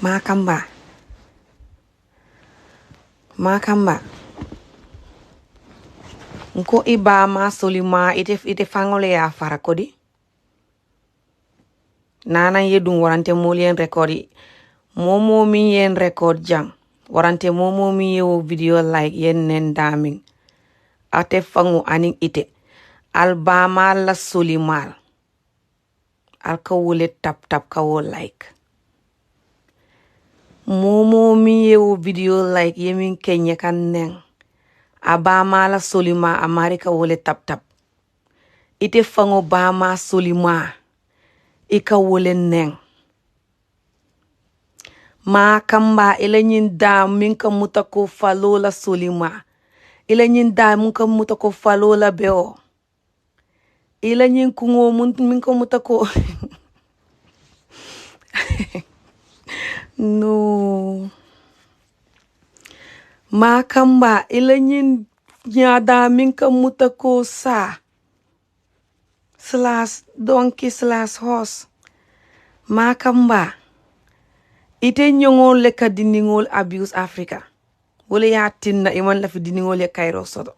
Makamba nko ibama solima ite fangole ya fara kodi nana yedum warante molien rekodi momo mi yen record jang warante momo mi yewo video like yen nen daming ate fangu aning ite albama la solimal alka wole tap ka wo like momo mi yewo video like yemin kenye kan neng abama la solima amarika wole tap ite fango bama solima ika wole neng Makamba ila nyin da minka mutako falo la solima ila nyin da minka mutako falo la beo ila nyin kungo minka mutako no Makamba ila nyin nyada minka mutako sa / horse Makamba ite nyongol le ka diningol abuse Africa wole ya tinna iman la fi diningol ye Cairo soto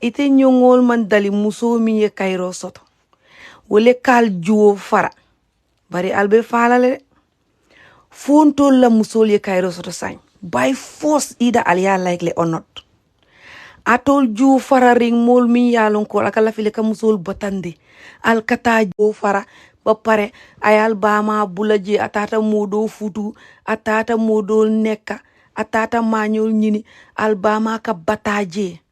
ite nyongol man dali muso mi ye Cairo soto wole kal juwo fara bari albe falale fonto la musol ye Cairo soto sign by force either alia likely or not atol juwo fara ring mol mi yalon ko akala file ka musol batande al kata juwo fara ba pare ayal bama bulaje atata modo futu atata modo neka atata mañol ñini al bama ka bataje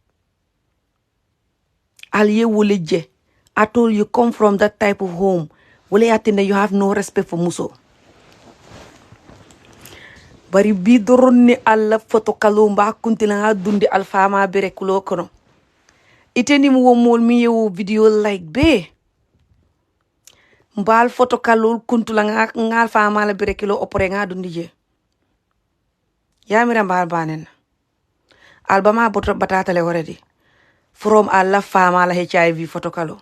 al ye wuleje atol you come from that type of home wole yatinda you have no respect for muso bari bi doron ni alla foto kalomba kuntila nga dundi al fama bere kulo kono iteni mo womol mi yewo video like be mbal foto kalul kuntula ngal fama la bere kilo opore nga dundi je yamira mbal banen albama boto batata le already from alla fama la HIV foto kalo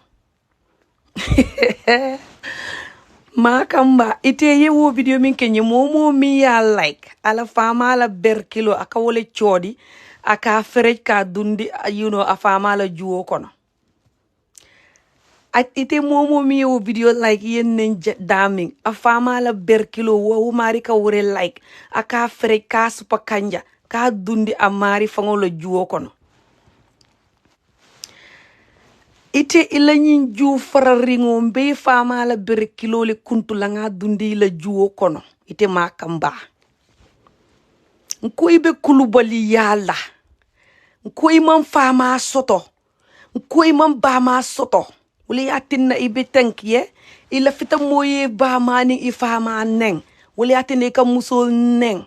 Makamba ite yewo video min kenye momo mi ya like ala fama la ber kilo aka wole chodi aka ferej ka dundi a fama la juwo kono ite momo mi yewo video like yen nen daming a fama la ber kilo wo mari ka wore like aka ferej ka supa kanja ka dundi a mari fango la juwo kono ite ila nyin ju fararingo mbe fama la ber kilo le kuntu la nga dundi la juwo kono ite Makamba nko ibe kulubali yala nko imam fama soto nko imam bama soto wole yatinna ibe tankiye ila fita moye bama ni ifama neng wole yatinna ka musol neng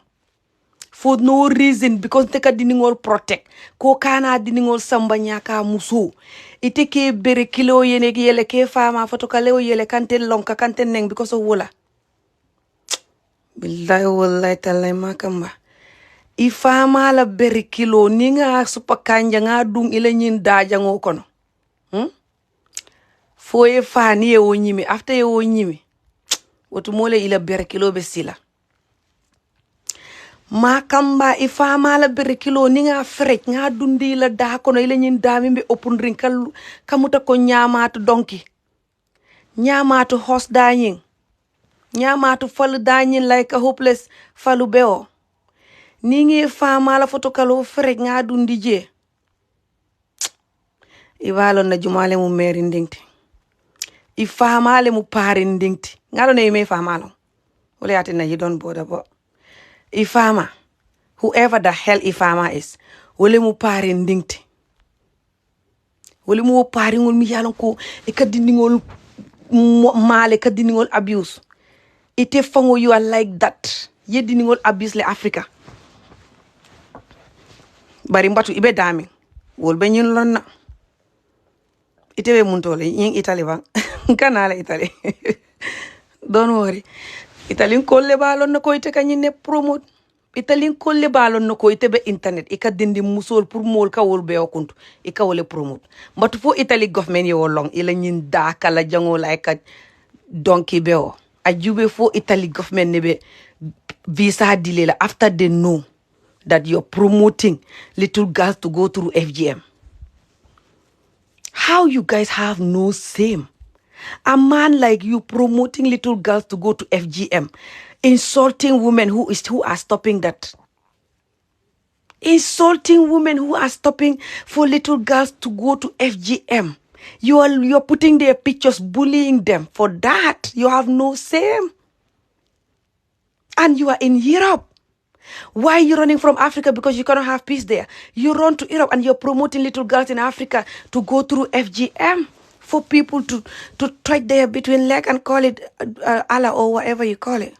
for no reason because teka diningol protect ko kana diningol sambanya ka muso ite ke bere kilo yene yele ke fama foto kaleo yele kante lonka kante neng because of wola billahi wallahi taala Makamba ifama la bere kilo ninga supa kanja nga dung ila nyin daja ngo kono foye fani ye wonyimi after ye wonyimi wotu mole ila bere kilo be sila Makamba ifama la bere kilo ninga frek nga dundi la da kono ila nyin dami be open ring kamuta ko nyamatu donki nyamatu hos danyin nyamatu falu danyin like a hopeless falu beo ningi fama la foto kalo frek nga dundi je ibalo na jumale mu meri ndingti ifama le mu pare ndingti ngalo ne me fama lo wole yatina you don't bother bo ifama whoever the hell ifama is wole mu pare ndingti wole mu pare ngol mi yalon ko e kadiningol male kadiningol abuse ite fango you are like that yediningol abuse le Africa bari mbatu ibe dami wol be nyin lonna ite be muntole yin Italy ba kanala Italy don't worry Italy kolle balon na ko ite kanyin ne promote Italy kolle balon na ko ite be internet ika dindi musol pour mol ka wol be okuntu ika wole promote mbatu fo Italy government yo long ila nyin da kala jango like donkey beo ajube fo Italy government ne be visa delay after they know that you're promoting little girls to go through FGM. How you guys have no shame? A man like you promoting little girls to go to FGM, insulting women who are stopping that. Insulting women who are stopping for little girls to go to FGM. You're putting their pictures, bullying them. For that, you have no shame. And you are in Europe. Why are you running from Africa? Because you cannot have peace there. You run to Europe and you're promoting little girls in Africa to go through FGM for people to touch their between leg and call it Allah or whatever you call it.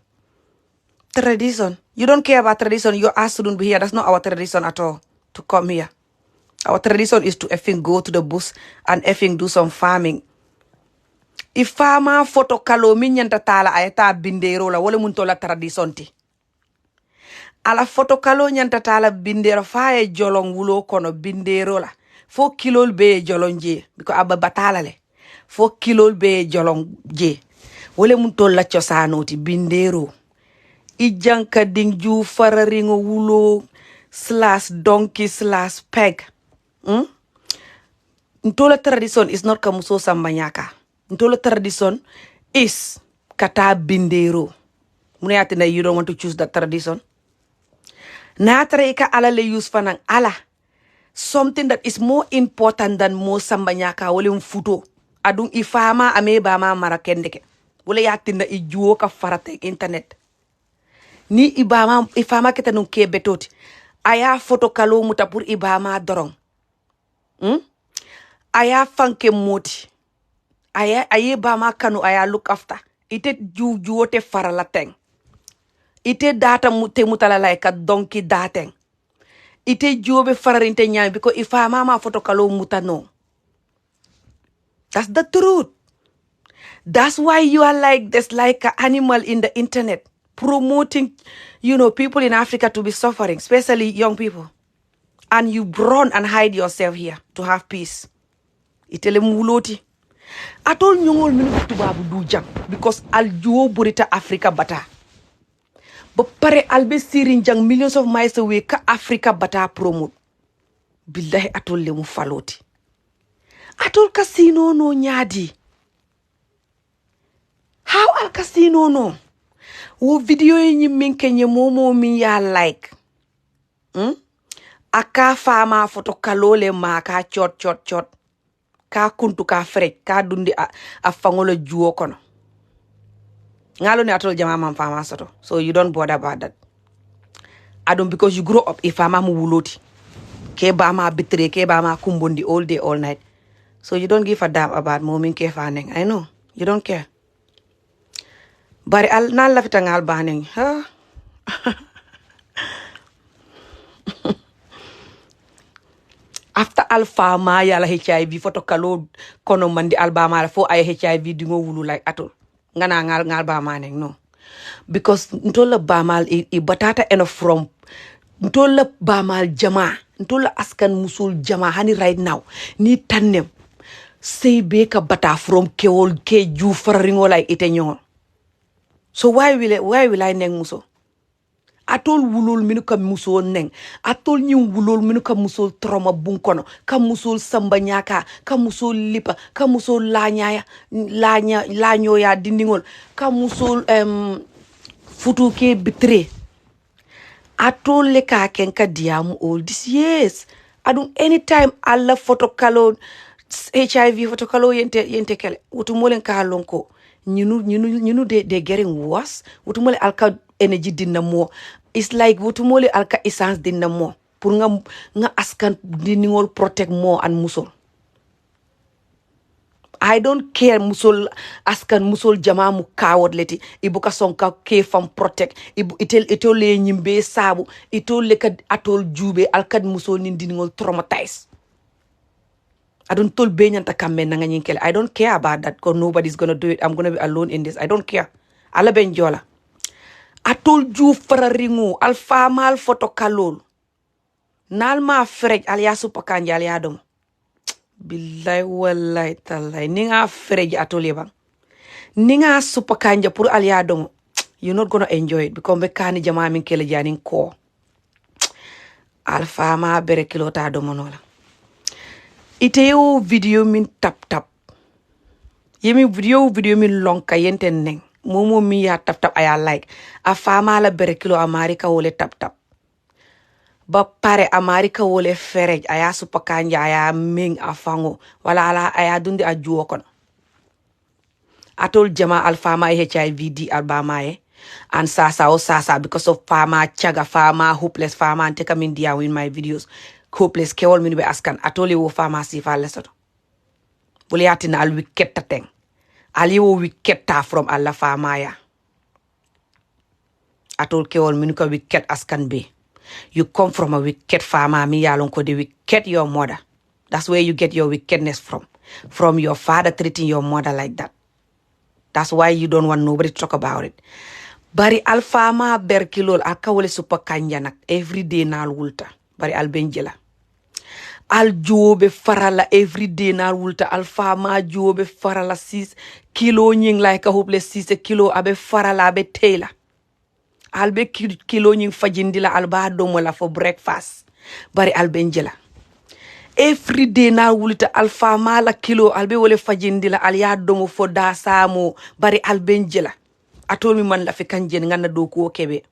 Tradition. You don't care about tradition. Your ass shouldn't be here. That's not our tradition at all to come here. Our tradition is to effing go to the bush and effing do some farming. If farmer photo kalo minyanta tala ayata bindero la wala muntola tradition ti. Ala photo kalo nyanta tala bindero faye jolong wulo kono bindero la. 4 kilol be jolong je. Because abba batala le. 4 kilol be jolong je. Wala muntola chosano ti bindero. Ijanka dingju fararingo wulo / donkey / peg. Ntola tradition is not kamuso sambanyaka. Ntola tradition is kata bindero. Munayatina you don't want to choose that tradition. Natare ika ala le use fanang ala. Something that is more important than mo sambanyaka wale mfuto. Adung ifama ame bama marakendeke. Wale yatina ijuo ka farate internet. Ni ifama kita nung ke betoti. Aya foto kalo muta pur ibama dorong. Aya fanke moti. Aye bama kanu aya look after. Ite juote faralateng. Ite data mute mutala like a donkey dateng. Ite jobe fararinte nyami because ifama ma foto kalo muta no. That's the truth. That's why you are like this, like an animal in the internet. Promoting, people in Africa to be suffering, especially young people. And you run and hide yourself here to have peace. Itele muloti. Atol nyongol minu tubabu dujang because al juo burita Africa bata. But pare albe sirinjang millions of miles away ka Africa bata promote. Billahi atol le mu faloti. Atol casino no nyadi. How al casino no? Wo video yi minke nye momo mi ya like. Aka fama foto kalole ma ka chot. Ka kuntu ka frek ka dundi a fangolo juo kono. Ngalo ne atol jama mam fama soto. So you don't bother about that. Adon because you grow up if fama mu wuloti. Ke ba ma bitre ke ba ma kumbondi all day all night. So you don't give a damn about momin ke faneng. I know. You don't care. Bari al nan la fita ngal baneng. After alpha ma yala HIV foto kalo kono mandi albama fo ay HIV dingo wulu like atol. Ngana ngal ba maneng no. Because ntola bamal i batata enough from ntola bamal jama. Ntola askan musul jama hani right now. Ni tanem. Say beka bata from keol ke ju fararingo like ite nyong. So why will I neng muso? Atol wulol minu ka muso neng. Atol nyung wulol minu ka muso trauma bunkono. Ka muso sambanyaka. Ka muso lipa. Ka muso lanyo ya dindingol. Ka muso futu ke bitre. Atol le ka ken ka diamu all this years. Adun anytime alla fotokalo HIV fotokalo yente kele. Utu molen ka lonko. Ñunu they getting worse. Wutumole alka energy dinna mo. It's like wutumole alka essence dinna mo. Pour nga askan diningol protect more and musol. I don't care musol askan musol jama mu kawod leti. Ibuka sonka ke fam protect. Itol le nyimbe sabu. Itol le kad atol jube alkad musol nin diningol traumatized. I don't tell Benyan to come in. I don't care about that because nobody's gonna do it. I'm gonna be alone in this. I don't care. Ala benjola. I told you fararingo alfa mal foto kalol. Nalma freg alia supakanja aliadom. Billahi wallahi talai. Ninga freg atole bang. Ninga supakanja pur aliadom. you're not gonna enjoy it because be kani jama min kele janin ko alfa ma bere kilo ta do monola ite yo video min tap yemi video min lonka yenten neng momo mi ya tap aya like a fama la bere kilo amerika wole tap ba pare amerika wole ferej aya supakanja aya ming afango wala ala aya dundi a juwo kono atol jama alfama HIV albamae and sasa because of fama chaga fama hopeless fama and take min dia in my videos hopeless kewol min be askan atoli wo fama sifa lesoto buli atina al wicked tateng ali wo wicked ta from alla fama ya atol kewol min ko wicked askan be you come from a wicked fama mi yalon ko de wicked your mother that's where you get your wickedness from your father treating your mother like that. That's why you don't want nobody to talk about it. Bari alfama berkilol akawole super kanjanak every day na wulta. Bari albenjela. Al jobe farala every day na wulta. Alfama jobe farala 6 kilo nying like a hopeless 6 kilo abe farala abe tailor. Albe kilo nying fajindila alba domola for breakfast. Bari albenjela. Every day na wulita alfa mala kilo albe wole fajindila aliya domo fo da samo bari albenjela atol mi man la fi kanjen ngana doko kebe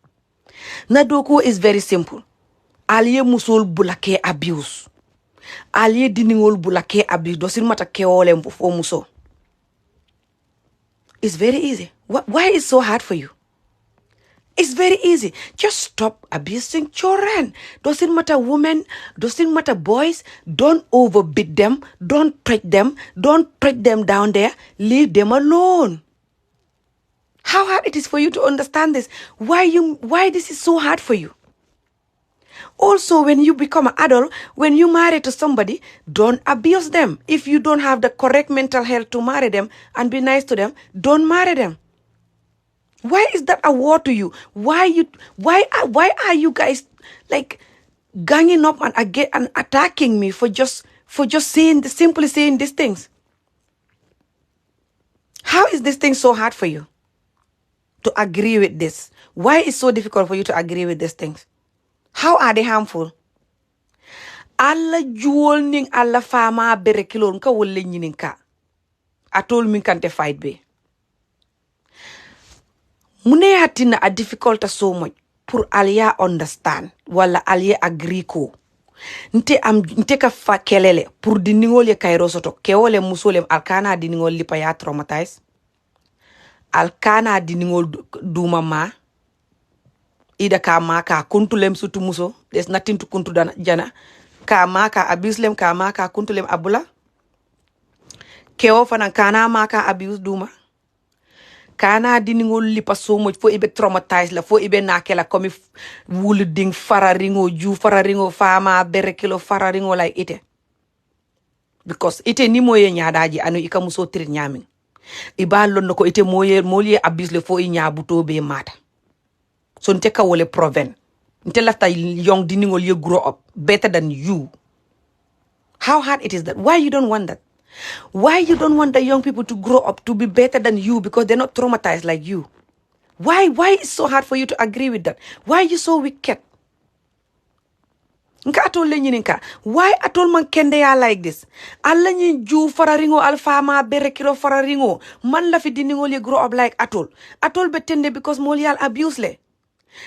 na doko is very simple aliye musol bulake abuse aliye diningol bulake abuse dosin mata kewole fo muso. It's very easy. Why is so hard for you? It's very easy. Just stop abusing children. Doesn't matter women, doesn't matter boys. Don't overbeat them. Don't treat them. Don't treat them down there. Leave them alone. How hard it is for you to understand this? Why this is so hard for you? Also, when you become an adult, when you marry to somebody, don't abuse them. If you don't have the correct mental health to marry them and be nice to them, don't marry them. Why is that a war to you? Why are you guys like ganging up and attacking me for just simply saying these things? How is this thing so hard for you to agree with this? Why is it so difficult for you to agree with these things? How are they harmful? Alla juol ning alla fama bere kilon ka wolle nyinin ka atol min kante fight be. Mune hatina a difficult so much pour alia understand wala alia agree ko nte ka fa kelele pour diningol ye kayro soto kewole musolem alkana diningol lipa ya traumatize alkana diningol duma ma ida ka maka kuntulem sutu muso there's nothing to kuntu jana ka maka abuselem ka maka kuntulem abula kewo fana kana maka abuse duma kana diningol lipa so much fo ibe traumatize la fo ibe nakela komi wuluding fararingo ju fararingo fama berekilo fararingo like ite because ite ni moye nyaadaji anu ika muso tir nyamin iba lonno ko ite moye abuse le fo nyabuto be mata so nte ka wole proven nte lafta young diningol ye grow up better than you. How hard it is that? Why you don't want that? Why you don't want the young people to grow up to be better than you because they're not traumatized like you? Why is it so hard for you to agree with that? Why are you so wicked? Nka atol le nyininka. Why atol man kende ya like this? Alla nyi ju fararingo alfama berekilo fararingo. Man la fi diningo li grow up like atol. Atol betende because mo yal abuse le.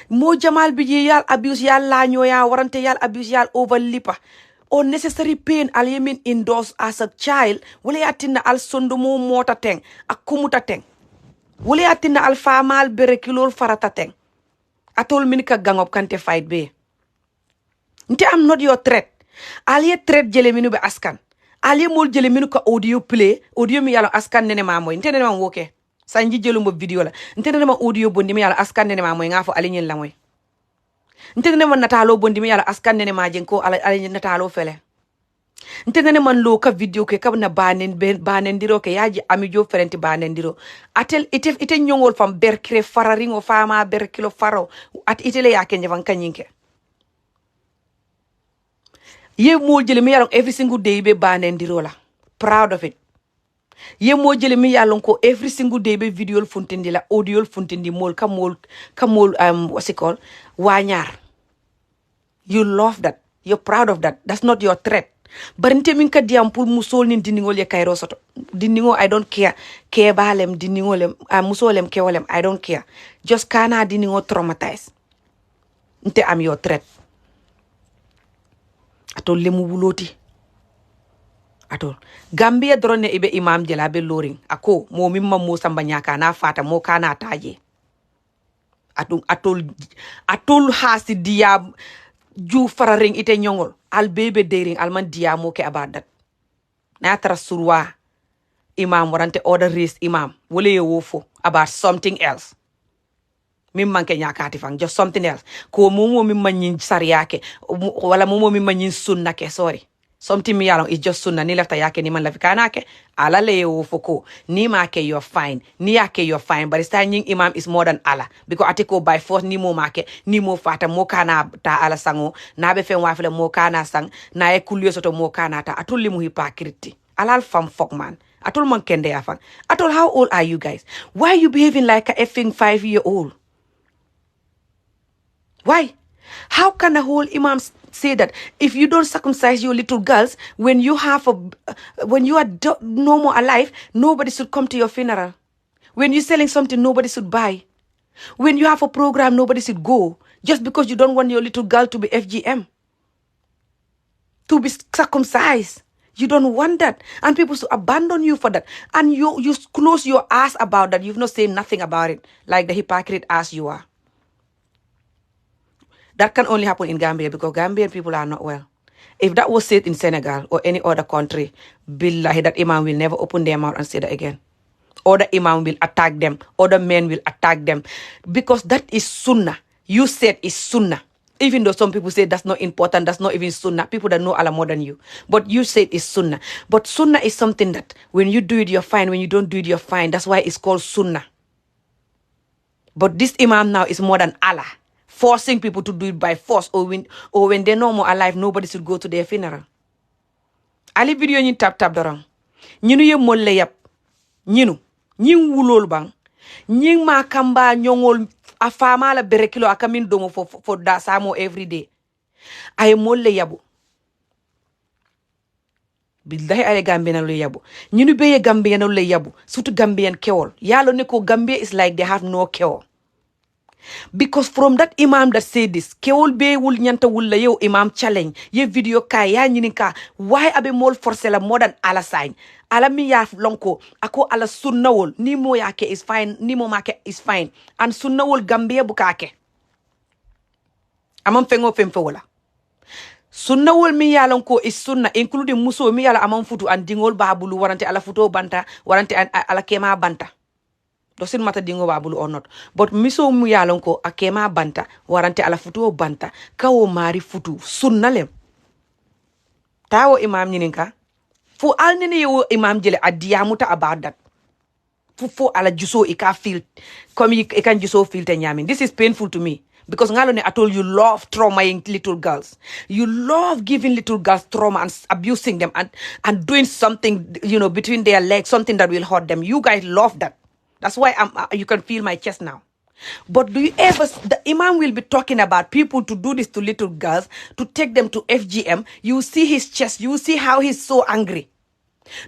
Mo jamal bi yal abuse yal la nyo ya warante yal abuse yal overlipa. Unnecessary pain aliyemin indoors as a child wala yatina al sondomo mota teng akumuta teng wala yatina al famal berekilol farata teng atol min ka gangop kante fight be nte am not your threat aliye threat jele minu be askan aliye mol jele minu ka audio play audio mi yalo askan nene mamoy nte nene mam woke sanji jelumbo video la nte nene ma audio bondi mi yalo askan nene mamoy ngafo alinyen lamoy ntene man natalo bondi mi yala askan nene majen ko ala natalo fele ntene man lo ka video ke ka na banen diro ke yaji ami jo ferenti banen diro atel ite nyongol fam berkre fararingo fama berkilo faro at itele yake njavan kanyinke ye mo jele mi yalo every single day be banen diro la proud of it ye mo jele mi yalon ko every single day be video funtindi la audio funtindi mol kamol what's it called wanyar. You love that, you're proud of that. That's not your threat. Barinte min ka diam pour musol nin diningol ye kayro soto diningo. I don't care ke balem diningolem musolem ke wolem, I don't care. Just kana diningo traumatized nte am your threat. Atol lemu wuloti atol Gambia drone ibe imam jela be loring ako mo mimma mo samba nyaka na fata mo kana taje atol hasi dia ju fararing ite nyongol al bebe daring al man dia mo ke abadat na tara surwa imam warante order race imam wole ye wofo about something else mim manke nyakati fang just something else ko momo mim manyin sariyake wala momo mim manyin sunna ke sorry something mi yalon is just sunna ni lefta yake ni man la fikana ke ala le wo foko ni ma ke you're fine ni yake you're fine but standing imam is more than Allah because atiko by force ni mo make ni mo fata mo kana ta ala sango na be fen wafle mo kana sang na e kulyo soto mo kana ta atulli mu hypocrite alal fam fok man atul man kende afan atul. How old are you guys? Why are you behaving like a effing 5-year-old? Why? How can a whole imam say that if you don't circumcise your little girls, when you are no more alive, nobody should come to your funeral? When you're selling something, nobody should buy. When you have a program, nobody should go. Just because you don't want your little girl to be FGM, to be circumcised. You don't want that. And people should abandon you for that. And you close your ass about that. You've not said nothing about it, like the hypocrite ass you are. That can only happen in Gambia because Gambian people are not well. If that was said in Senegal or any other country, billahi, that imam will never open their mouth and say that again. Other imam will attack them. Other men will attack them. Because that is sunnah. You said it's sunnah. Even though some people say that's not important, that's not even sunnah. People that know Allah more than you. But you said it's sunnah. But sunnah is something that when you do it, you're fine. When you don't do it, you're fine. That's why it's called sunnah. But this imam now is more than Allah, forcing people to do it by force, or when they're no more alive, nobody should go to their funeral. Ali video ni tap dorang. Ñinu ye molle yap. Ñinu. Ñing wulol bang. Ñing ma kamba ñongol afama la berekilo akamin domo for da samo every day. Ay molle yabu. Billahi ay Gambian lo yabu. Ñinu beye Gambian lo yabu. Surtout Gambian kewol. Yalo ne ko Gambia is like they have no kewol. Because from that imam that said this, kewol be wul nyanta wul la yow imam challenge ye video kay ya nyininka why abe mol forcé la more than ala sign ala mi ya lonko ako ala sunnawol ni mo yake is fine ni mo make is fine and sunnawol Gambia bukake amam fengo femfe wala sunnawol mi ya lonko is sunna including muso mi yala amam futu and dingol babulu warante ala futo banta warante ala kema banta. Doesn't matter dingo babulu or not. But miso mu yalon ko akema banta warante ala futu banta kawo mari futu sunnalem. Tawo imam nyininka fu al nene yo imam jele adiamuta about that. Fu ala juso ika feel comme ikan juso feel te nyamin. This is painful to me because ngalone I told you love traumaing little girls. You love giving little girls trauma and abusing them and doing something, between their legs, something that will hurt them. You guys love that. That's why you can feel my chest now. But do you ever, the imam will be talking about people to do this to little girls, to take them to FGM. You see his chest. You see how he's so angry.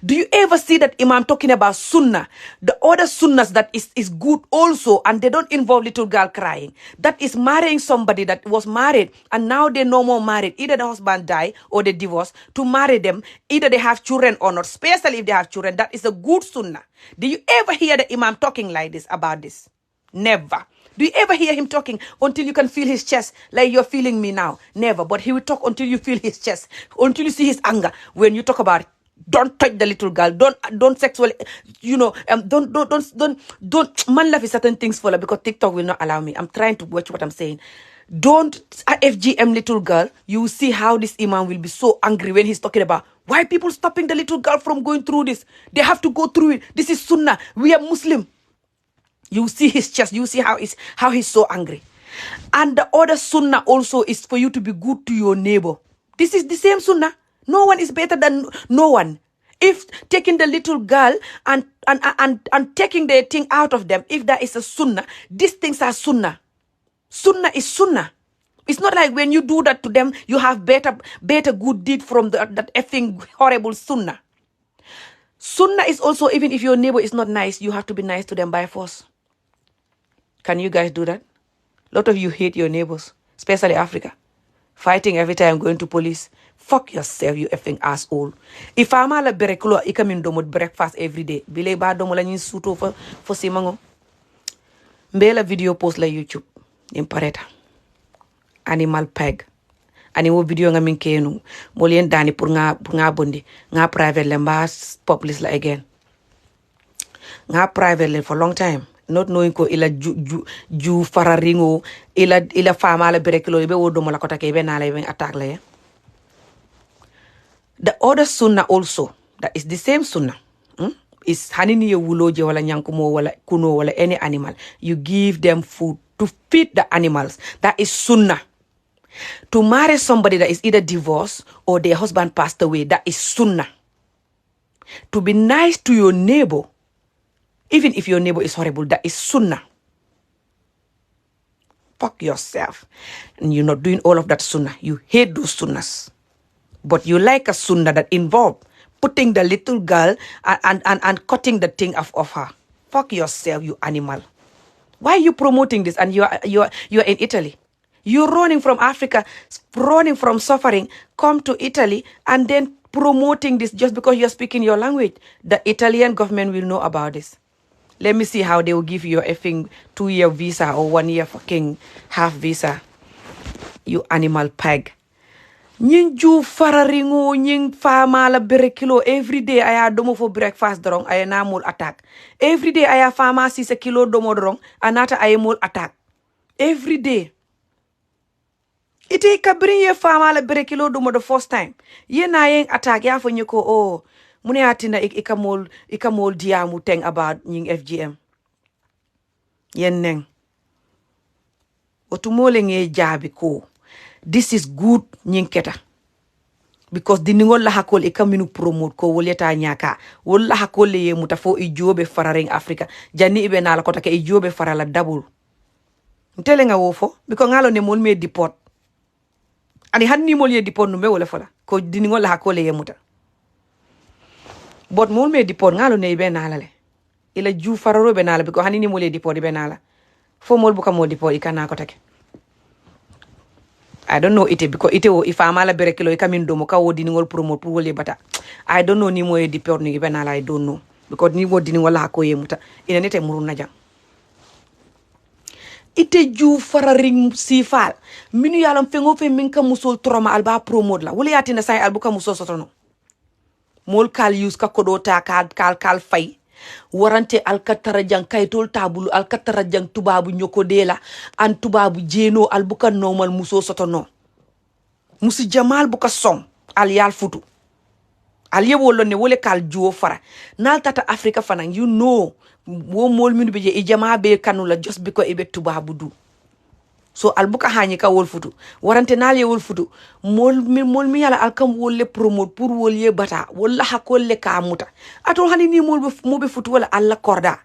Do you ever see that imam talking about sunnah? The other sunnahs that is good also, and they don't involve little girl crying. That is marrying somebody that was married, and now they're no more married. Either the husband died or they divorced. To marry them, either they have children or not, especially if they have children. That is a good sunnah. Do you ever hear the imam talking like this about this? Never. Do you ever hear him talking until you can feel his chest like you're feeling me now? Never. But he will talk until you feel his chest, until you see his anger when you talk about it. Don't touch the little girl. Don't sexually, don't man love is certain things for her because TikTok will not allow me. I'm trying to watch what I'm saying. Don't FGM little girl. You will see how this imam will be so angry when he's talking about why people stopping the little girl from going through this. They have to go through it. This is sunnah. We are Muslim. You see his chest. You see how he's so angry. And the other sunnah also is for you to be good to your neighbor. This is the same sunnah. No one is better than no one. If taking the little girl and taking the thing out of them, if that is a sunnah, these things are sunnah. Sunnah is sunnah. It's not like when you do that to them, you have better good deed from that effing horrible sunnah. Sunnah is also, even if your neighbor is not nice, you have to be nice to them by force. Can you guys do that? A lot of you hate your neighbors, especially Africa. Fighting every time, going to police. Fuck yourself, you effing asshole. If I'm a bereklo, I come in domo breakfast every day. Bile ba domo la nyin suto for simango. Mbela video post la YouTube. Impareta. Animal peg. Animal video nga min kenu. Molien dani pour nga bondi. Nga private le mba publish la again. Nga private le for long time. Not knowing ko ila ju fararingo ila fama la bereklo ibe wodo mo la kota ke ibe na la ibe attack la ya. The other sunnah also, that is the same sunnah, is hanini ye wuloje wala nyankumo wala kuno wala any animal. You give them food to feed the animals. That is sunnah. To marry somebody that is either divorced or their husband passed away, that is sunnah. To be nice to your neighbor, even if your neighbor is horrible, that is sunnah. Fuck yourself. And you're not doing all of that sunnah. You hate those sunnahs. But you like a sunnah that involve putting the little girl and cutting the thing off of her. Fuck yourself, you animal. Why are you promoting this? And you're in Italy. You're running from Africa, running from suffering, come to Italy and then promoting this just because you're speaking your language. The Italian government will know about this. Let me see how they will give you a effing 2-year visa or 1-year fucking half visa. You animal peg. Nying ju fararingo nying fama la berekilo every day aya domo for breakfast dorong aya na mol attack. Every day aya fama 6 kilo domo dorong anata aya mol attack. Every day. Ite kabrin ye fama la berekilo domo the first time. Ye na yeng attack ya fo nyoko oh mune atina ikamol diamu teng about nying FGM. Yen neng. Otumole nge jabi ko. This is good nyinketa. Because the ningol la hakol e kaminu promote ko woleta nyaka. Wol la hakol le muta fo ijobe fararing Africa. Jani ibe na la kota ke ijobe farala double. Ntele nga wofo because ngalo ne mol me deport. Ani hanni mol ye deport no me wala fala. Ko di ningol la hakol le muta. But mol me deport ngalo ne ibe na la le. Ila ju fararo be na la because hanni mol ye deport ibe na la. Fo mol buka mol deport ikana kota ke. I don't know ite because ite o if amala berekilo ikamin domo ka wo diningol promote pour wole bata. I don't know ni moye di peur ni benala I don't know because ni wo diningol la ko yemuta ina nete murun najang. Ite ju fararing sifal minu yalam fengo fe minka musol trauma alba promote la wole yatina say albuka musol sotono. Mol kal use ka kodota kal fay. Warante alkatara jang kaytol tabulu alkatara jang tubabu nyoko dela an tubabu jeno albuka normal muso sotono musi jamal buka som al yal futu al yewolo ne wole kal juo fara nal tata Africa fanang you know wo mol minu beje e jama be kanula just because ibe tubabu du so albuka hanyi ka wol futu warante nal ye wol futu mol mi yala alkam wolle promote pour wolye bata walla hakolle ka muta ato hani ni mo be futu wala alla korda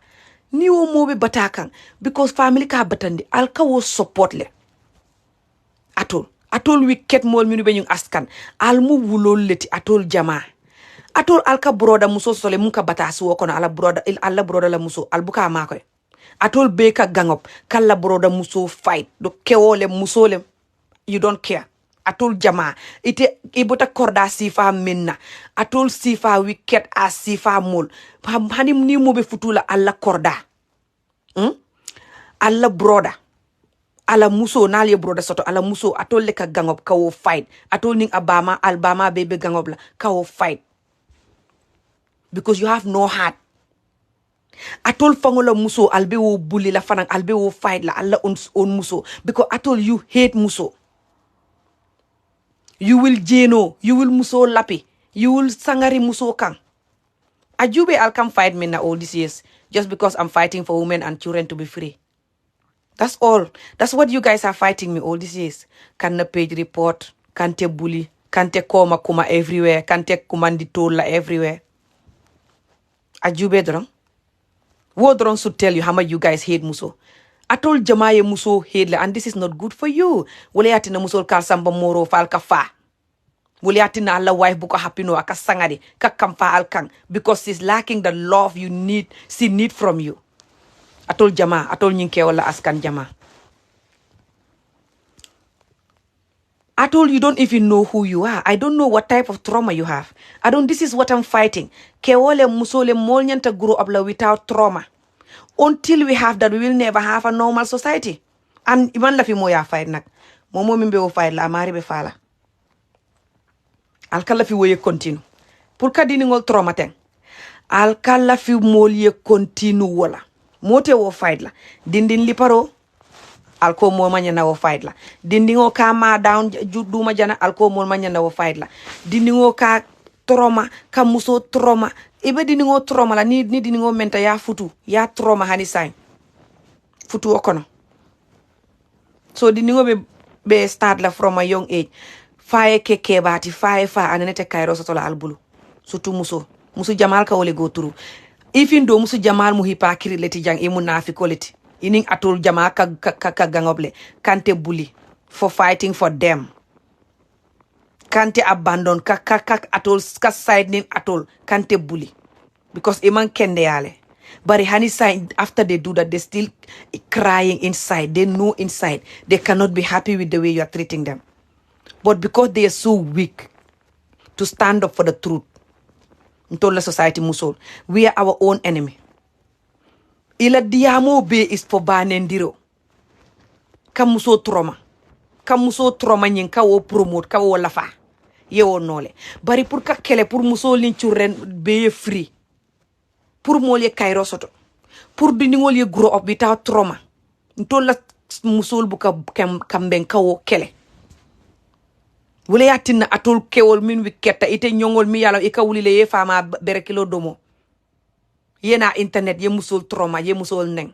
ni wo mo be bata kan because family ka batandi alka wo support le atol wicket mol minu be ñu askan al mu wulol leti atol jama atol alka broda muso sole mun ka bata su kono ala broda la muso albuka makoy atol beka gangop kala broda muso fight do kewole musole you don't care atol jama ite ibota korda sifa minna atol sifa wicket a sifa mol hani ni mo be futula alla korda alla broda ala muso nali broda soto ala muso atol le ka gangop kawo fight atol ning albama bebe gangop la kawo fight because you have no heart. Atol fangola muso albe wo bully la fanang albe wo fight la alla on muso because atol you hate muso. You will jeno, you will muso lapi, you will sangari muso kang. Ajube I'll come fight me na all these years just because I'm fighting for women and children to be free. That's all. That's what you guys are fighting me all these years. Kanna page report, kante bully, kante koma kuma everywhere, kante kumanditola everywhere. Ajube drong. Wo drong should tell you how much you guys hate muso. Atol jamaye muso hate le, and this is not good for you. Wole yatina muso kal samba moro fal ka fa. Wole yatina alla wife buko happy no aka sangade ka kamfa alkang because she's lacking the love she need from you. Atol jama, atol nyinke wala askan jama. I told you don't even know who you are. I don't know what type of trauma you have. This is what I'm fighting. Kewole musole molnyanta grow up without trauma. Until we have that, we will never have a normal society. And iman la fi moya fight nak. Momo mimbe o fight la amari be fala. Alkala fi woye continue. Purka dini ngol trauma ten. Alkala fi molye continue wala. Mote wo fight la. Dindin liparo. Alko mol manyana wo fight la. Dindingo ka ma down duma jana alko mol manyana wo fight la. Dindingo ka trauma ka muso trauma. Ibe dindingo trauma la ni dindingo menta ya futu ya trauma hani sign. Futu okono. So dindingo be start la from a young age. Faye keke bati faye fa ananete kairo sotola albulu. Sutu muso jamal ka wole go through. Even though muso jamal mu hipakiri leti jang imu nafi quality. Ining atol jama ka gangoble kante bully for fighting for them. Kante abandon ka atol ka side nin atol kante bully because iman kende yale. But hani side after they do that they still crying inside. They know inside they cannot be happy with the way you are treating them. But because they are so weak to stand up for the truth, Ntola society musol, we are our own enemy. Ila diamo be is for banendiro. Kamuso trauma nyin ka wo promote ka wo lafa. Ye wo nole. Bari pour ka kele pour muso lin churen be free. Pour mole kairo soto. Pour diningol ye grow up without trauma. Ntola muso buka kamben ka wo kele. Wule yatina atol kewol min wiketa ite nyongol mi yalo ika wulile ye fama bere kilo domo. Yena internet ye musol trauma ye musol neng.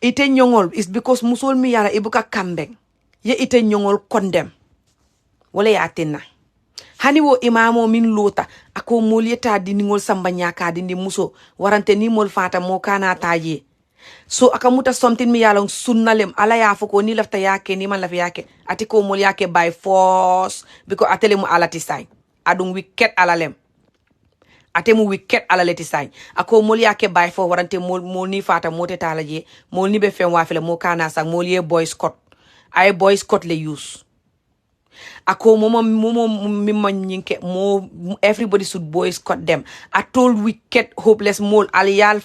Ite nyongol is because musol mi yala ibuka kambeng. Ye ite nyongol condemn. Wale yatina. Hani wo imamo min lota ako molieta di ningol samba nyaka di muso warante ni mol fata mo kana taye. So akamuta something mi yala sunnalem ala ya foko ni lafta yake ni man lafi yake atiko mol yake by force because atele mu alati sai. Adung wicked alalem. Atemu wicked ala leti sign ako mol yake bay fo warante mol ni fata mote tala je mol ni be fen wafele mo kana sang mol ye boy scott ay boy scott le use ako momo mimma nyinke mo everybody should boy scott them atol wicked hopeless mol aliyal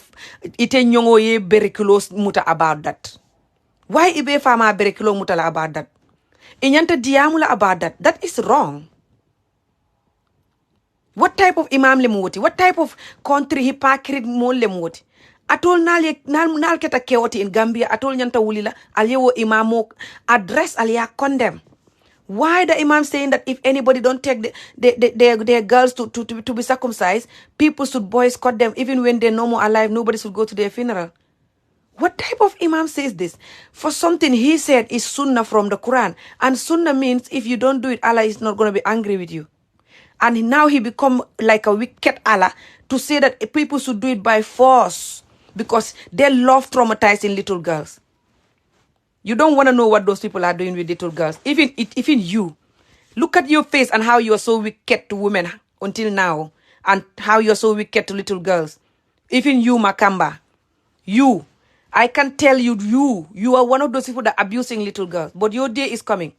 ite nyongo ye berikulos muta about that. Why ibe fama berikulo muta la about that? Inyanta diamula about that is wrong. What type of imam le mwoti? What type of country hypocrite mo le mwoti? Atol nal keta kewoti in Gambia, atol nyanta wulila, aliyewo imamo address aliya condemn. Why the imam saying that if anybody don't take their girls to be circumcised, people should boycott them even when they're no more alive, nobody should go to their funeral? What type of imam says this? For something he said is sunnah from the Quran. And sunnah means if you don't do it, Allah is not going to be angry with you. And now he become like a wicked Allah to say that people should do it by force because they love traumatizing little girls. You don't want to know what those people are doing with little girls. Even you. Look at your face and how you are so wicked to women until now. And how you are so wicked to little girls. Even you, Makamba. You. I can tell you, you are one of those people that are abusing little girls. But your day is coming.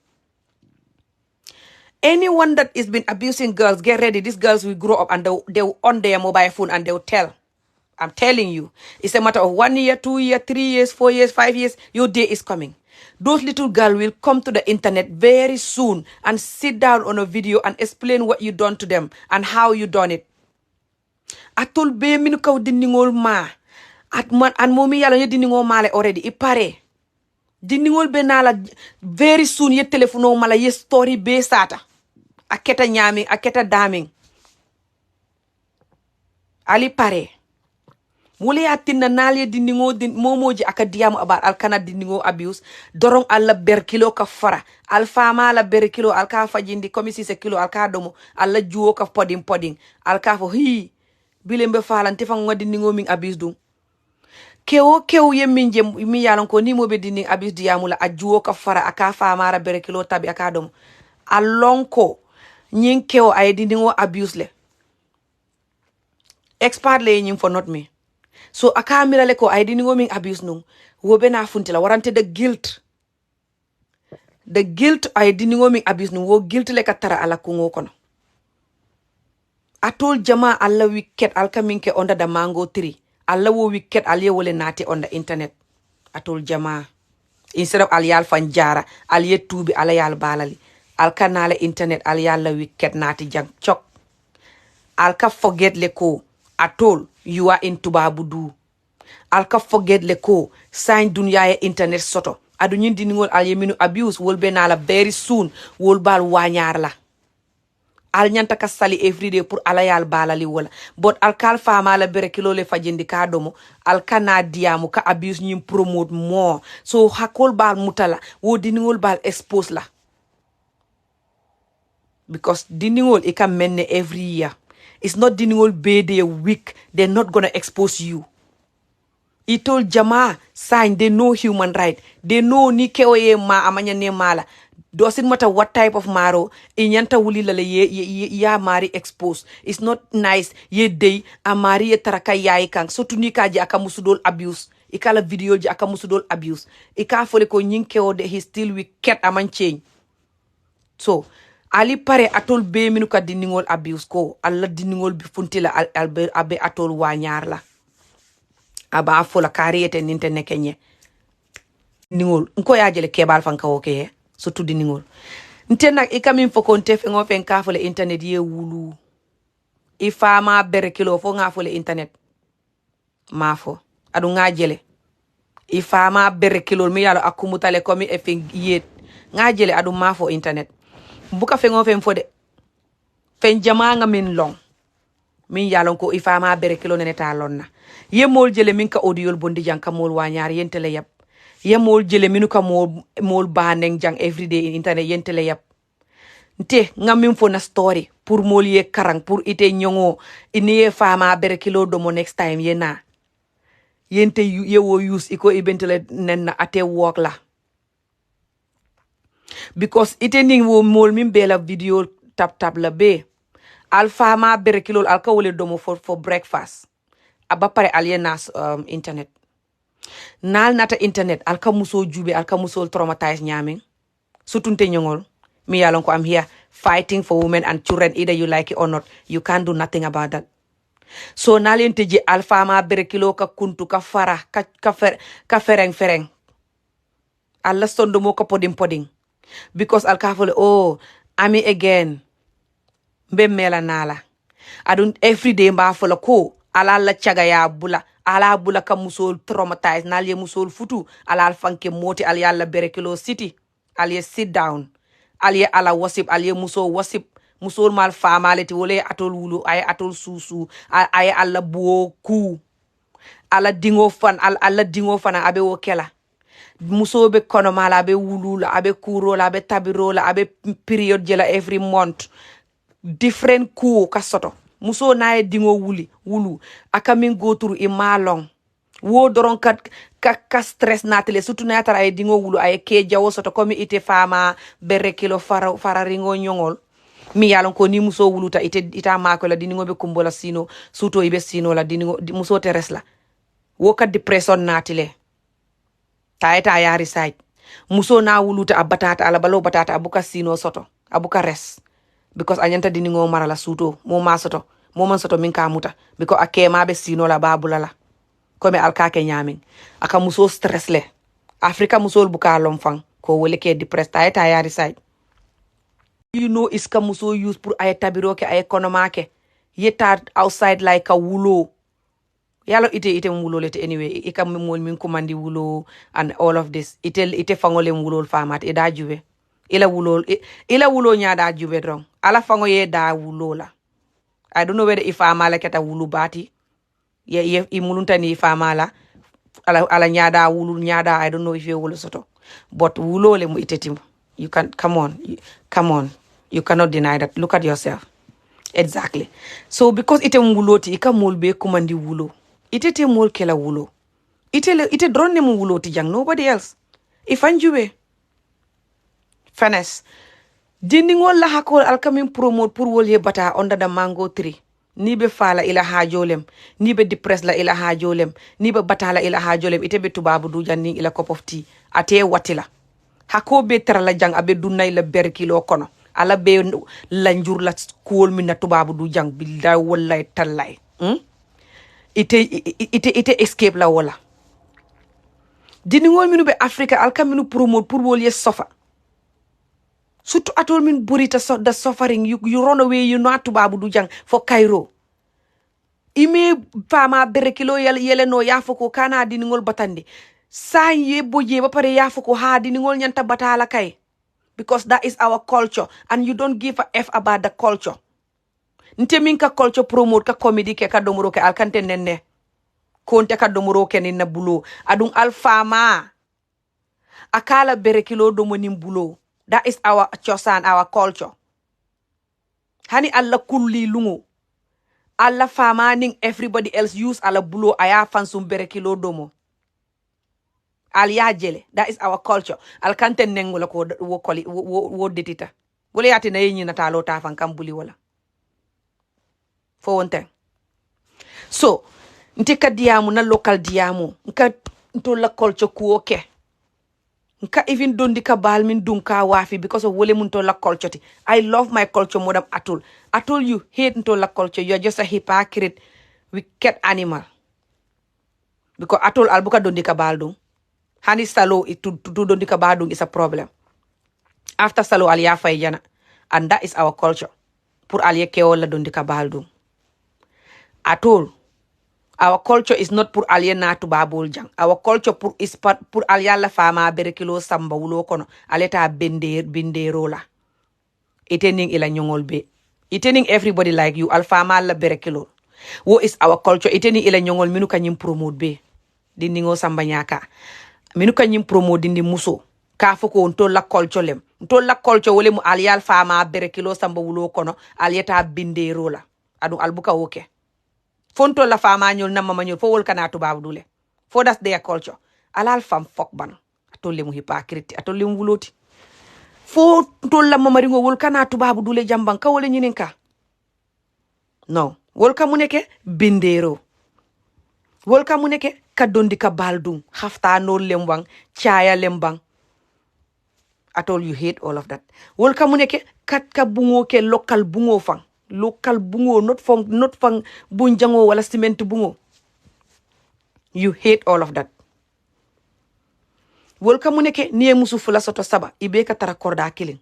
Anyone that has been abusing girls, get ready. These girls will grow up and they'll on their mobile phone and they'll tell. I'm telling you. It's a matter of 1 year, 2 years, 3 years, 4 years, 5 years. Your day is coming. Those little girls will come to the internet very soon and sit down on a video and explain what you done to them and how you done it. Atol be minu kaw diningol ma. At man and momi yala nye diningol male already. Ipare. Diningol be nala very soon ye telefono mala ye story be sata. Aketa nyaming, aketa daming. Ali pare. Mule atinna nalye dindingo momoji akadiamu about alkana dindingo abuse. Dorong alla berkilo ka fara. Alfama la berkilo alka fajindi komisi se kilo alka domo. Alla juo ka poding. Alka fo hi. bilembe falan te fango dinningo min abuse dum kew yemmin je mi yalon ko ni mobe dinning abuse diyamula a juwo ka fara aka famara bere kilo tabi aka dom a lonko nyin kew ay dinningo abuse le expert le nyin for not me so aka mirale ko ay dinningo min abuse num wobe na funtila warante the guilt ay dinningo min abuse num wo guilt le ka tara ala kungo kono atol jama alla wicket alkaminke under the mango tree alla wo wicket alye wole nati on the internet atol jama instead of alyal fanjara alye tubi ala yal balali alka nale internet alyal la wicket nati jang chok alka forget le ko atol you are in tubabudu alka forget le ko sign dunya e internet soto adu nyin diningol alye minu abuse wol be nala very soon wol bal wanyar la al nyanta ka sali everyday pour ala yal balali wala but al kal fama la bere kilo le fajindi ka domo al kana diamu ka abuse nyim promote more so hakol bal mutala wo diningol bal expose la because diningol e kam menne every year it's not diningol be day week they're not gonna expose you itol jama sign they know human right they know ni kewoye ma amanya ne mala doesn't matter what type of maro inyanta wuli lale ya mari expose it's not nice ye day a mari ye taraka yayi kan surtout ni kaji aka musudol abuse ikala video ji aka musudol abuse ika fole ko nyinkewo de he still we ket aman change so ali pare atol be minu ka diningol abuse ko alla diningol bi funtila abe atol wanyar la aba fola kariyete ninte nekenye ningol nko yajele kebal fanka woke surtout di ningol nte nak ikamin foko nte fe ngofen ka fole internet ye wulu ifama bere kilo fo nga fole internet mafo adu nga jele ifama bere kilo mi yalo akumutale komi e fe yet nga jele adu mafo internet buka fe ngofen fo de fen jama nga min long min yalon ko ifama bere kilo nene ta lonna yemol jele min ka audio bondi janka mol wanyar yentele yap yemol jele minu ka mol baneng jang everyday in internet yentele yap nte ngamin fo na story pour mol ye karang pour ite nyongo ini ye fama bere kilo do mo next time yena yente ye wo use iko ibentele nen na ate work la because ite ning wo mol min bela video tap la be al fama bere kilo al ka wole do mo for breakfast aba pare alienas internet nal nata internet alka muso jube alka muso traumatized nyaming sutunte nyongol mi yalon ko I'm here fighting for women and children either you like it or not you can't do nothing about that so nalente je alfa ma bere kilo ka kuntu ka fara ka fereng alla sondo mo ko poding because alka fole oh ami again be mela nala adun everyday mba fola ko ala la chaga ya bula ala bula ka musol traumatized na ye musol futu ala fanke moti al yalla berekelo city al ye sit down al ye ala wasip al ye muso wasip musol mal famaleti wole atol wulu ay atol susu ay alla boku ala dingo fan alla dingo fana abe wokela muso be kono mala abe wulula abe kurola abe tabirola abe period jela every month different ku kasoto muso nae dingo wulu akamin go through i malong wo doron ka stress natele surtout na tara ay dingo wulu ay ke jawo soto komi ite fama bere kilo fara ringo nyongol mi yalon ko ni muso wuluta ita mako la dingo be kumbola sino suto ibe sino la dingo muso teresla wo ka depression natile taeta yari side muso na wuluta abatata ala balo batata abuka sino soto abuka res because anyanta diningo marala suto mo masoto mo man soto min ka muta because akema be sino la babulala kome alkake nyamin aka muso stress le afrika muso buka lomfang ko wole ke depressed ta yari side you know iska muso use pour ay tabiro ke ay economake yeta outside like a wulo yalo ite wulo lete anyway ikam mol min komandi wulo and all of this ite fangole wulo famat e da juwe ila wulo nya da juwe drong ala fango ye da wulo la I don't know whether if amala keta wulu bati ye imulunta ni famala ala nyada wulu nyada I don't know if you wulu soto but wulo le mu itetim you can come on you cannot deny that look at yourself Exactly. So because ite wuloti ika mol be kumandi wulo. Ite te mol kela wulo. Ite drone mu wuloti jang nobody else. Ifanjube. Fanes. Dindingol la hakol alkamin promote pour wol bata under the mango tree. Ni be fala ila hajolem, ni be depress la ila hajolem, ni be batala ila hajolem, ite be tubabu du janni ila cup of tea. Ate watila. Hako be tara la jang abe dunna ila berkilo kono. Ala be lanjur la school min na tubabu du jang billahi wallahi tallahi. Ite escape la wala. Dindingol minu be Africa alkaminu promote pour wol sofa. Surtout atol min burita the suffering you run away you know tubabu du jang for Cairo. Ime fama berekilo yele no yafoko kana diningol batande. Sa ye boje ba pare yafoko ha diningol nyanta batala kay. Because that is our culture and you don't give a F about the culture. Nte minka culture promote ka comedy ke ka domoro ke alkante nenne. Konte ka domoro ke ninna bulo. Adung alfama. Akala berekilo domonim bulo. That is our chosan, our culture. Hani alla kulli lungo. Alla famaning everybody else use alla bulo aya fansum berekilo domo. Al jele. That is our culture. Al kante nengola ko wo koli wo detita. Wole yati na yenyi na talo ta fan kambuli wala. For one thing. So, ntika diamu na local diamu. Nto la culture ku okay. Nka even dondi ka bal min dunka wafi because of wole munto la culture ti. I love my culture more than Atul. Atul, you hate nto la culture. You are just a hypocrite, wicked animal. Because Atul albuka dondi ka bal dung. Hani salo to dondi ka bal dung is a problem. After salo aliya fay jana. And that is our culture. Pour aliye keo la dondi ka bal dung. Atul, our culture is not pour aliye na tu babol jang. Our culture is pour aliya la fama berekilo samba wulo kono. Aleta bendero la. Itening ila nyongol be. Itening everybody like you. Alfama la berekilo. Wo is our culture. Itening ila nyongol minu kanyim promote be. Dindingo samba nyaka. Minu kanyim promote dindi muso. Kafoko unto la culture lem. Unto la culture wole mu aliya alfama berekilo samba wulo kono. Aleta bendero la. Adu albuka woke. Fonto la fama nyol na mama nyol fo wol kana tubabu dule. For that's their culture. Alal fam fok ban. Atole mu hypocrite. Atole mu wuloti. Fo tol la mama ringo wol kana tubabu dule jamban ka wole nyininka. No. Wol ka muneke bindero. Wol ka muneke kadondi ka baldung. Hafta no lembang. Chaya lembang. Atol you hate all of that. Wol ka muneke kat ka bungo ke local bungo fang. Local bungo, not from bunjango wala cement bungo. You hate all of that. Wolka muneke niye musu fula soto saba. Ibe ka tara korda killing.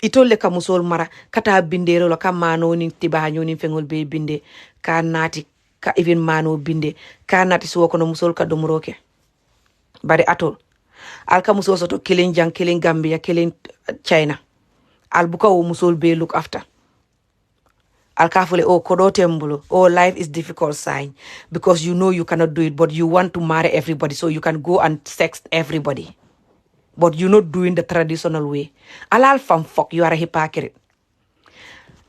Itole ka musol mara. Kata bindero la ka mano ni tibanyo ni fengol be binde. Ka nati ka even mano binde. Ka nati suwa kono musol ka domroke. Bari atol. Alka musol soto killing jang, killing Gambia, killing China. Albuka o musol be look after. Alkafule kodo tembulo. Life is difficult sign because you know you cannot do it, but you want to marry everybody, so you can go and sex everybody. But you're not doing the traditional way. Alal fam fuck, you are a hypocrite.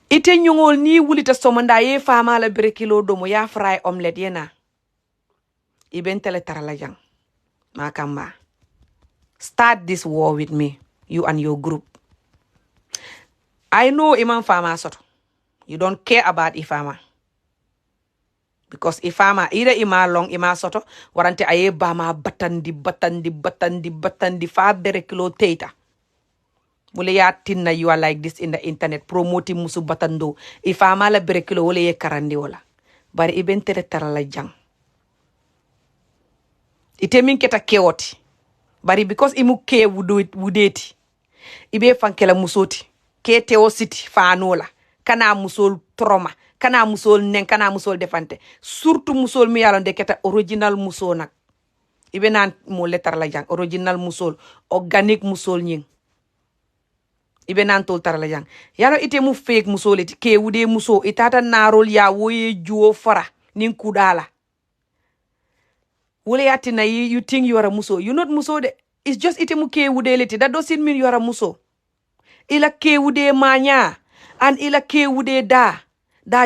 Ite nyongol ni wulita somanda ye fama la berekilo domo ya fry omelette yena. Ibentele taralajang. Makamba. Start this war with me, you and your group. I know Imam Fama soto. You don't care about Ifama. Because Ifama, either Ima long, Ima soto, warante aye bama batandi fa berekilo teta. Wole ya tinna you are like this in the internet, promoting musu batando. Ifama la berekilo wole ye karandi wala. Bari ibentere tarala jang. Ite min keta keoti. Bari because imu ke wudeti. Ibe fankela musoti. Ke teo city fanola. Kana musol trauma. Kana musol nen, kana musol defante. Surtout musol mi yalon de keta original musol nak. Ibe nan mo letter la jang. Original musol. Organic musol nying. Ibe nan tol tar la jang. Yalo ite mu fake musol iti. Ke wude musol. Itata narol ya woye juo fara. Nin kudala. Wole yati na you think you are a muso. You're not muso de. It's just ite mu ke wude leti. That doesn't mean you are a muso. Ila ke wude manya. and ila kewude da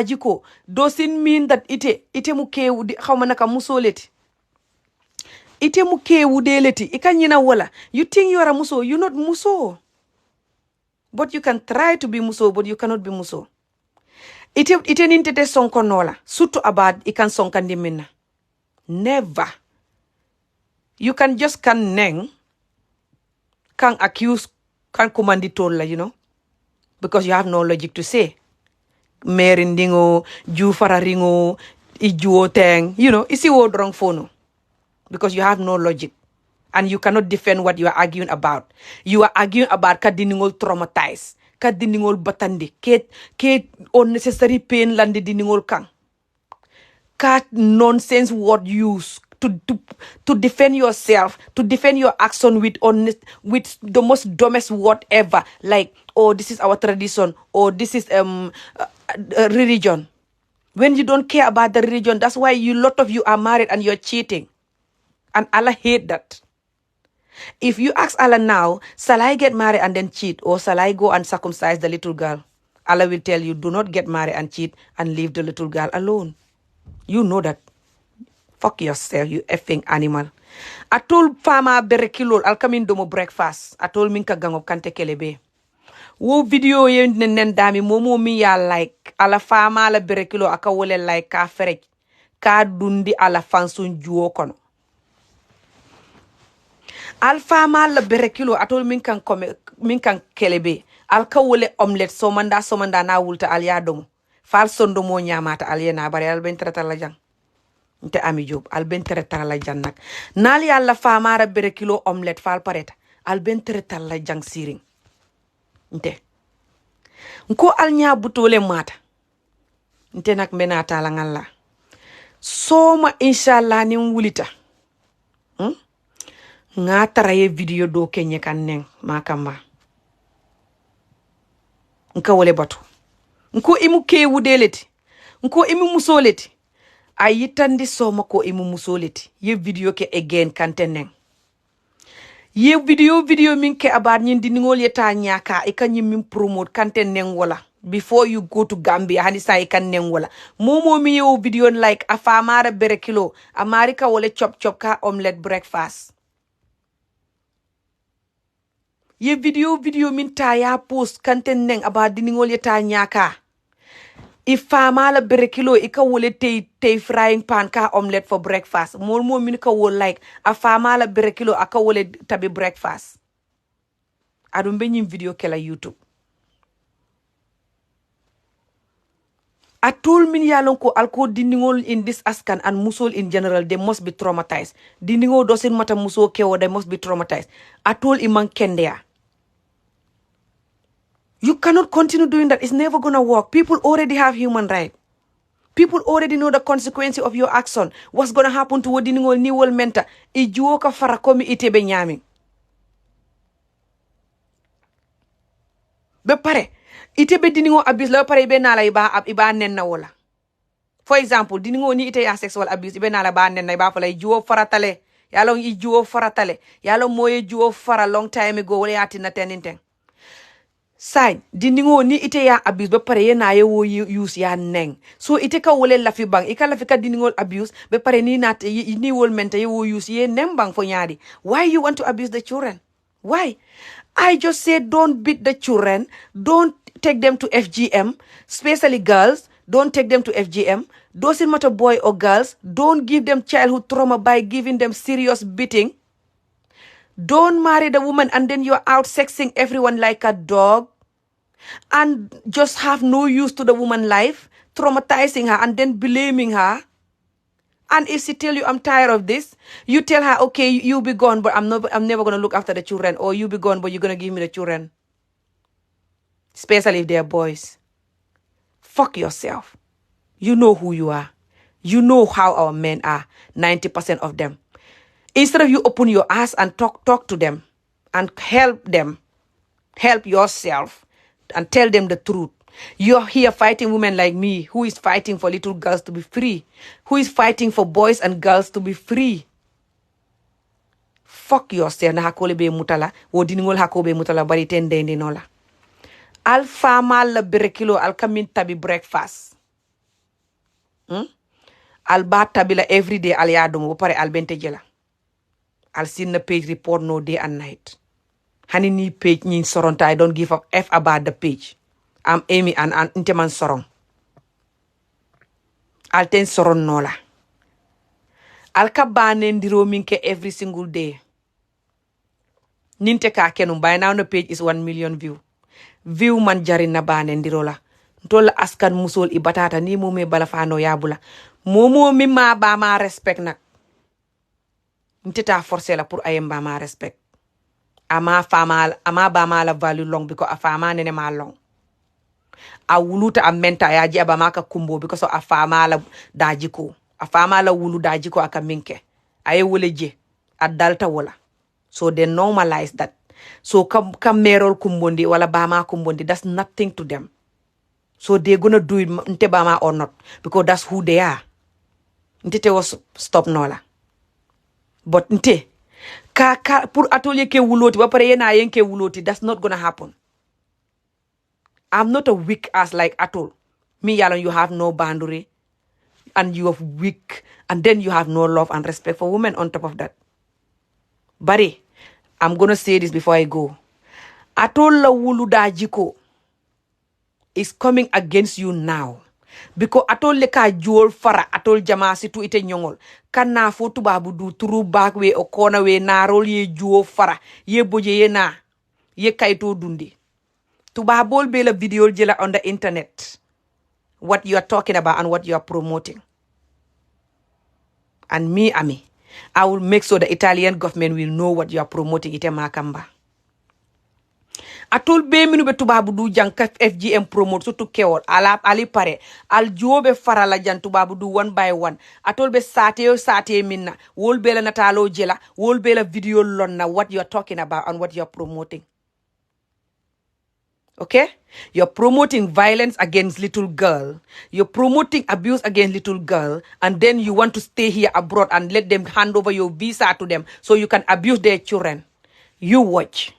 jiko doesn't mean that ite mu kewude xawma naka musoleti ite mu kewude leti ikanyina wala you think you are a muso, you're not muso, but you can try to be muso, but you cannot be muso. Ite nintete sonko nola surtout about ikan sonkandi minna. Never. You can just can neng can accuse can commanditola, because you have no logic to say merindingo ju fararingo ijuo teng, isi wo drong fono, because you have no logic and you cannot defend what you are arguing about. You are arguing about kadiningol traumatized, kadiningol batandi, ke unnecessary pain landi diningol kang. Cat nonsense word use to defend yourself, to defend your action with the most dumbest word ever, like, oh, this is our tradition, or this is religion. When you don't care about the religion, that's why lot of you are married and you're cheating. And Allah hate that. If you ask Allah now, shall I get married and then cheat, or shall I go and circumcise the little girl? Allah will tell you, do not get married and cheat and leave the little girl alone. You know that. Fuck yourself, you effing animal. I told farmer berekilo I'll come in domo breakfast. I told minka gangop kante kelebe. Wo video yen nen dami momo mi ya like ala farmer ala berekilo aka wole like ka ferek ka dundi ala fansun juo kono. Al farmer ala berekilo I told minkan kelebe al ka wole omelette somanda na wulta al ya domo. Fal sondo mo nyamata al yena bari al ben trata la jang. Nte Ami Job al ben tere la jang nak nal yalla famara bere kilo omelette fal pareta al ben tere la jang siring nte nko al nya butole mata nte nak menata la ngalla soma inshallah ni wulita nga taraye video do kenye kan neng makamba nka wole batu nko imu ke wudeleti nko imu musoleti ayitandi soma ko imu musoleti ye video ke again kanteneng ye video min ke abar nyin diningol yeta nyaka e kanyi min promote kanteneng wala before you go to Gambia hani sa e kan neng wala momo mi yo video like afamara berekilo america wala chop ka omelette breakfast ye video min ta ya post kanteneng abar diningol yeta nyaka ifama la berekilo ika wole te frying pan ka omelette for breakfast mo min ka wol like afama la berekilo aka wole tabi breakfast adum be nyim video kela YouTube atul min yalon ko alko diningol in this askan and musol in general they must be traumatized diningol doesn't matter muso kewo they must be traumatized atul iman kendea. You cannot continue doing that. It's never going to work. People already have human rights. People already know the consequences of your action. What's going to happen to Wodiningol Niwol Menta? Ijuoka farakomi itebe nyami. Be pare. Itebe diningo abuse la pare ibe nala iba nenna wala. For example, diningo ni ite ya sexual abuse ibe nala ba nenna iba fala ijuo faratale. Yalong ijuo faratale. Yalong moye juo fara long time ago wale ati na teninteng. Sign diningo ni ite ya abuse be pare na ye wo use ya neng so ite ka wole la fi bang ika la fi ka diningol abuse be pare ni nat ni wol menta ye wo use ye nem bang fo nyaadi. Why you want to abuse the children? Why? I just said don't beat the children, don't take them to FGM, especially girls, don't take them to FGM. Doesn't matter boy or girls, don't give them childhood trauma by giving them serious beating. Don't marry the woman and then you're out sexing everyone like a dog and just have no use to the woman's life, traumatizing her and then blaming her. And if she tell you, I'm tired of this, you tell her, okay, you be gone, but I'm never going to look after the children. Or you be gone, but you're going to give me the children. Especially if they're boys. Fuck yourself. You know who you are. You know how our men are, 90% of them. Instead of you open your ass and talk to them and help yourself and tell them the truth. You're here fighting women like me who is fighting for little girls to be free, who is fighting for boys and girls to be free. Fuck yourself na hakole be mutala, wo diningol hakobe mutala bari tende nola. al famal la bere kilo al kamin tabi breakfast al ba tabi la everyday al yadumo pare al bente jela al sinna page report no day and night hani ni page ni soronta. I don't give a f about the page. I'm Amy and inteman sorong al ten soron nola al ka bane ndiro minke every single day ninte ka kenum by now the page is 1 million view man jarin na bane ndiro la ntola askan musol i batata ni mo me bala fano yabula momo mi ma ba ma respect nak ntita forcer la pour ayem ba ma respect ama ba ma la value long because afama nene ma long a wuluta a menta ya ji aba maka kumbo because a fama la dajiko a fama la wulu dajiko aka minke aye wole je a dalta wala so they normalize that so kam merol kumbondi wala bama kumbondi that's nothing to them so they gonna do it nte bama or not because that's who they are nte was stop nola but nte ka pour atelier ke wuloti ba pare yena yen ke wuloti that's not gonna happen. I'm not a weak ass like at all. Me, Yalan, you have no boundary and you are weak and then you have no love and respect for women on top of that. Bari, I'm going to say this before I go. Atol la wulu da jiko is coming against you now. Because atol le ka juol fara atol jama situ ite nyongol. Kana fotu babu du turu back we o kona we narol ye juo fara. Ye boje ye na. Ye kaito dundi. Tubabol bela video jela on the internet. What you are talking about and what you are promoting. And me, Ami, I will make sure the Italian government will know what you are promoting. Ite makamba. Atol be minu be tubabu du jang ka FGM promote so to kewol ali pare al jobe farala jan tubabu du one by one atol be sate minna wol be la natalo jela wol be la video lonna what you are talking about and what you are promoting. Okay? You're promoting violence against little girl. You're promoting abuse against little girl. And then you want to stay here abroad and let them hand over your visa to them so you can abuse their children. You watch.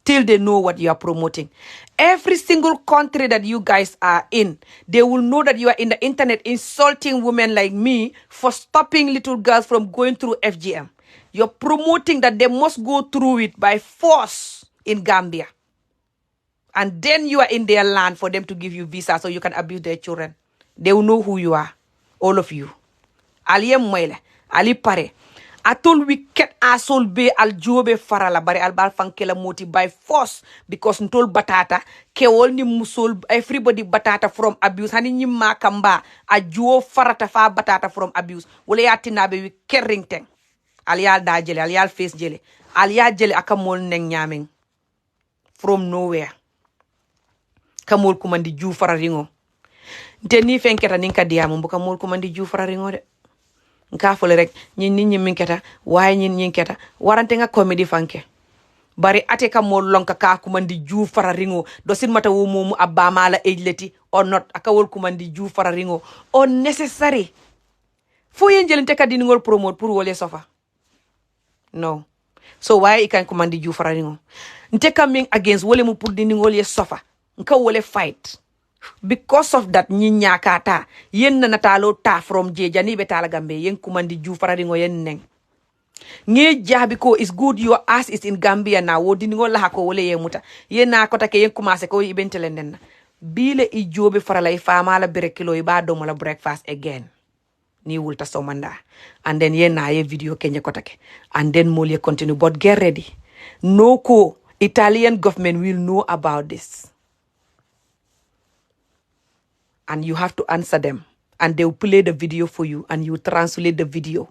Till they know what you are promoting. Every single country that you guys are in, they will know that you are in the internet insulting women like me for stopping little girls from going through FGM. You're promoting that they must go through it by force in Gambia. And then you are in their land for them to give you visa so you can abuse their children. They will know who you are. All of you. Ali mwele. Ali pare. Atol wicked asshole be al jobe farala bari al bal fankela moti by force because ntol batata kewol ni musol everybody batata from abuse hani ni makamba a juo farata fa batata from abuse wala yatina be wi kerringten al yal da jele al yal face jele al ya jele akamol neng nyaming from nowhere. Kamol kumandi ju fararingo nte ni fenketa ninka diamu mbuka mol kumandi ju fararingo de nka fole rek ñin minketa way ñin keta warante nga comedy fanke bari ate ka mol lonka ka kumandi ju fararingo do sin mata wo momu abama la ejleti or not akawol kumandi ju fararingo unnecessary fo yen jelente ka diningol promote pour wole sofa no so why ikan kumandi ju fararingo nte coming against wole mu pour diningol ye sofa nka wole fight because of that nyinya kata yen na natalo ta from jeja ni betala gambe yen kumandi ju fararingo yen neng nge jabi ko is good your ass is in Gambia now wodi ngo la ko wole yemuta yen na ko take yen commencer ko ibentele nden bile i jobe farala i fama la berekilo i ba do mo la breakfast again ni wulta somanda and then yen na ye video kenye ko take and then mo le continue but get ready no ko Italian government will know about this. And you have to answer them. And they will play the video for you. And you translate the video.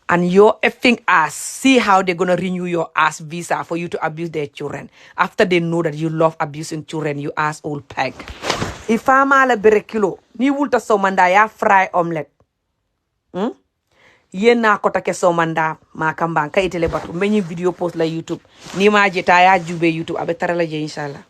And your effing ass, see how they're going to renew your ass visa for you to abuse their children. After they know that you love abusing children, you ass old peg. If I'm ala berekilo, ni wulta somanda ya fry omelette. Yena kota ke somanda makambang ka itele batu. Many video post la YouTube. Ni ma jeta ya jube YouTube. Abe tarala je inshallah.